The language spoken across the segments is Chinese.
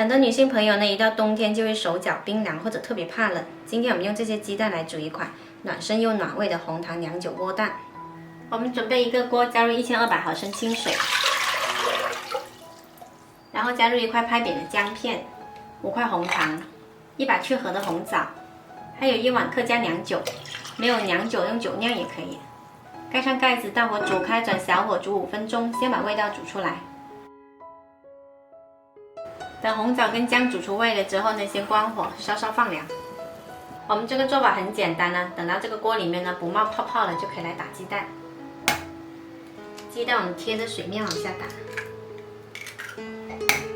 很多女性朋友呢，一到冬天就会手脚冰凉或者特别怕冷。今天我们用这些鸡蛋来煮一款暖身又暖胃的红糖娘酒窝蛋。我们准备一个锅，加入1200毫升清水，然后加入1块拍扁的姜片、5块红糖、1把去核的红枣，还有1碗客家娘酒。没有娘酒用酒酿也可以。盖上盖子，大火煮开，转小火煮5分钟，先把味道煮出来。等红枣跟姜煮出味了之后呢，先关火，稍稍放凉。我们这个做法很简单呢，等到这个锅里面呢不冒泡泡了，就可以来打鸡蛋。鸡蛋我们贴着水面往下打，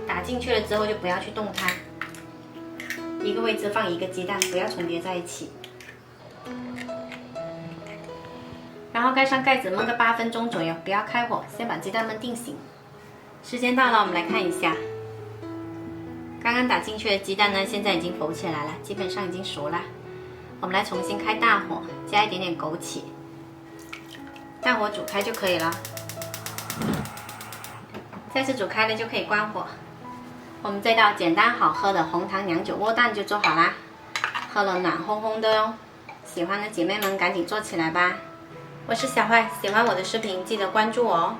打进去了之后就不要去动它，一个位置放1个鸡蛋，不要重叠在一起。然后盖上盖子焖个8分钟左右，不要开火，先把鸡蛋焖定型。时间到了，我们来看一下。刚刚打进去的鸡蛋呢，现在已经浮起来了，基本上已经熟了。我们来重新开大火，加一点点枸杞，大火煮开就可以了。再次煮开了就可以关火。我们这道简单好喝的红糖娘酒窝蛋就做好啦，喝了暖烘烘的哦。喜欢的姐妹们赶紧做起来吧！我是小坏，喜欢我的视频记得关注我哦。